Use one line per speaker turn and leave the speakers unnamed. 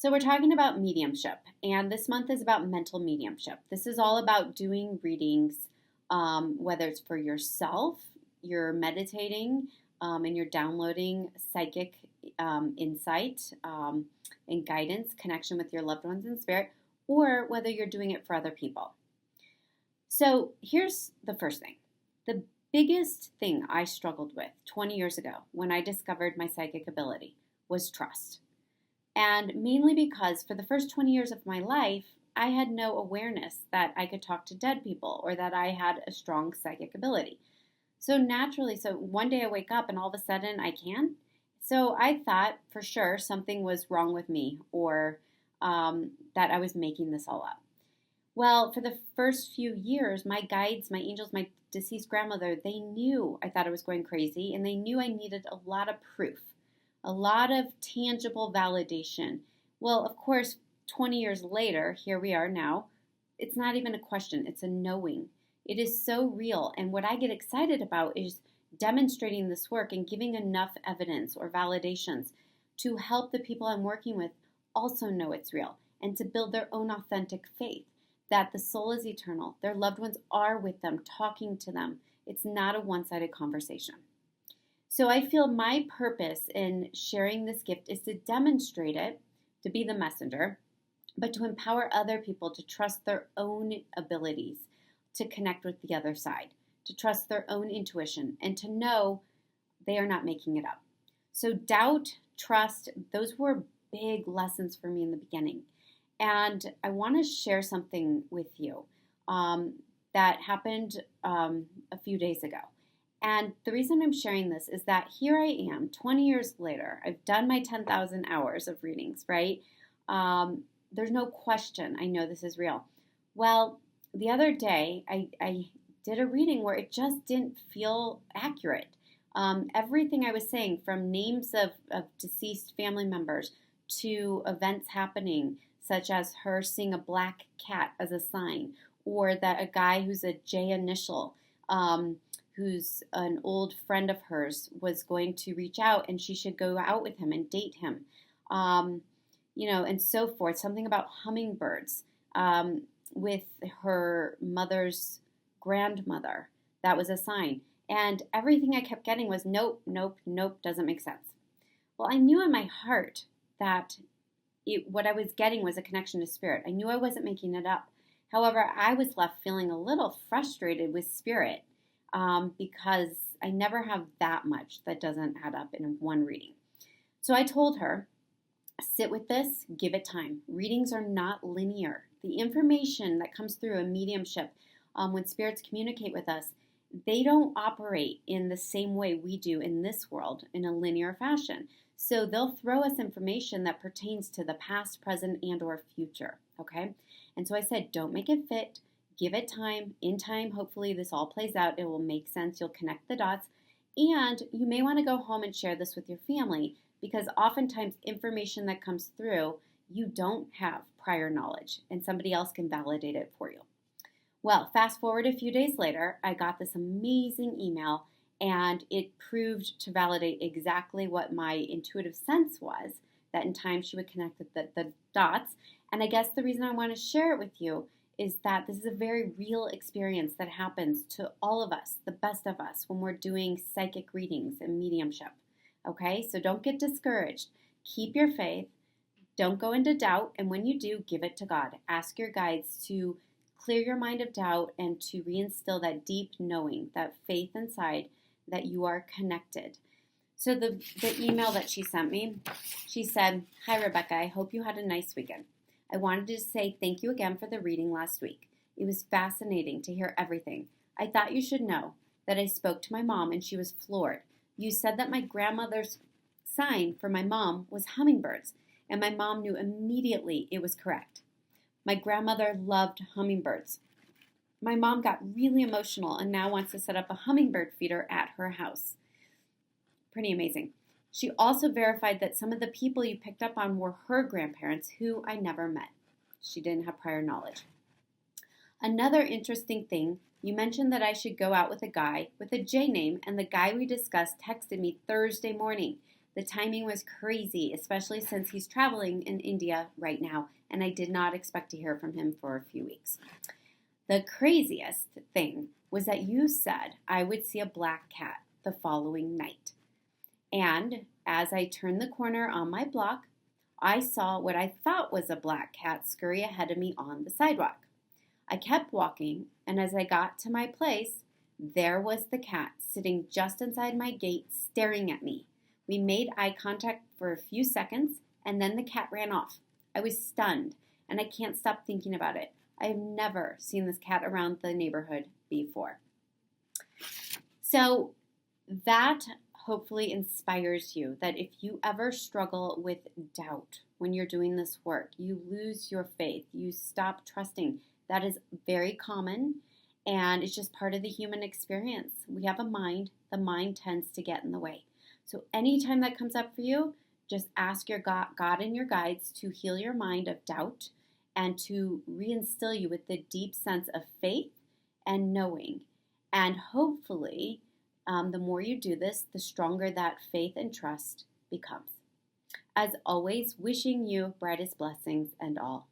So, we're talking about mediumship, and this month is about mental mediumship. This is all about doing readings, whether it's for yourself, you're meditating, and you're downloading psychic insight and guidance, connection with your loved ones in spirit, or whether you're doing it for other people. So, here's the first thing. The biggest thing I struggled with 20 years ago when I discovered my psychic ability was trust. And mainly because for the first 20 years of my life, I had no awareness that I could talk to dead people or that I had a strong psychic ability. So naturally, one day I wake up and all of a sudden I can. So I thought for sure something was wrong with me or that I was making this all up. Well, for the first few years, my guides, my angels, my deceased grandmother, they knew I thought I was going crazy and they knew I needed a lot of proof. A lot of tangible validation. Well, of course, 20 years later, here we are now. It's not even a question, it's a knowing. It is so real. And what I get excited about is demonstrating this work and giving enough evidence or validations to help the people I'm working with also know it's real and to build their own authentic faith that the soul is eternal. Their loved ones are with them, talking to them. It's not a one-sided conversation. So I feel my purpose in sharing this gift is to demonstrate it, to be the messenger, but to empower other people to trust their own abilities to connect with the other side, to trust their own intuition, and to know they are not making it up. So doubt, trust, those were big lessons for me in the beginning. And I want to share something with you that happened a few days ago. And the reason I'm sharing this is that here I am, 20 years later. I've done my 10,000 hours of readings, right? There's no question I know this is real. Well, the other day, I did a reading where it just didn't feel accurate. Everything I was saying, from names of deceased family members to events happening, such as her seeing a black cat as a sign, or that a guy who's a J initial, who's an old friend of hers, was going to reach out and she should go out with him and date him, and so forth. Something about hummingbirds with her mother's grandmother. That was a sign. And everything I kept getting was nope, nope, nope, doesn't make sense. Well, I knew in my heart that what I was getting was a connection to spirit. I knew I wasn't making it up. However, I was left feeling a little frustrated with spirit. Because I never have that much that doesn't add up in one reading. So I told her, sit with this, give it time. Readings are not linear. The information that comes through a mediumship, when spirits communicate with us, they don't operate in the same way we do in this world in a linear fashion. So they'll throw us information that pertains to the past, present, and or future, okay? And so I said, don't make it fit. Give it time. In time, hopefully this all plays out. It will make sense. You'll connect the dots. And you may want to go home and share this with your family because oftentimes information that comes through, you don't have prior knowledge and somebody else can validate it for you. Well, fast forward a few days later, I got this amazing email and it proved to validate exactly what my intuitive sense was, that in time she would connect the dots. And I guess the reason I want to share it with you is that this is a very real experience that happens to all of us, the best of us, when we're doing psychic readings and mediumship. Okay, so don't get discouraged. Keep your faith. Don't go into doubt. And when you do, give it to God. Ask your guides to clear your mind of doubt and to reinstill that deep knowing, that faith inside that you are connected. So the email that she sent me, she said, "Hi, Rebecca. I hope you had a nice weekend. I wanted to say thank you again for the reading last week. It was fascinating to hear everything. I thought you should know that I spoke to my mom and she was floored. You said that my grandmother's sign for my mom was hummingbirds, and my mom knew immediately it was correct. My grandmother loved hummingbirds. My mom got really emotional and now wants to set up a hummingbird feeder at her house." Pretty amazing. She also verified that some of the people you picked up on were her grandparents, who I never met. She didn't have prior knowledge. Another interesting thing, you mentioned that I should go out with a guy with a J name, and the guy we discussed texted me Thursday morning. The timing was crazy, especially since he's traveling in India right now, and I did not expect to hear from him for a few weeks. The craziest thing was that you said I would see a black cat the following night. And as I turned the corner on my block, I saw what I thought was a black cat scurry ahead of me on the sidewalk. I kept walking, and as I got to my place, there was the cat sitting just inside my gate staring at me. We made eye contact for a few seconds, and then the cat ran off. I was stunned, and I can't stop thinking about it. I have never seen this cat around the neighborhood before. So that hopefully inspires you that if you ever struggle with doubt when you're doing this work, you lose your faith, you stop trusting. That is very common, and it's just part of the human experience. We have a mind. The mind tends to get in the way. So anytime that comes up for you, just ask your God and your guides to heal your mind of doubt and to reinstill you with the deep sense of faith and knowing. And hopefully, the more you do this, the stronger that faith and trust becomes. As always, wishing you brightest blessings and all.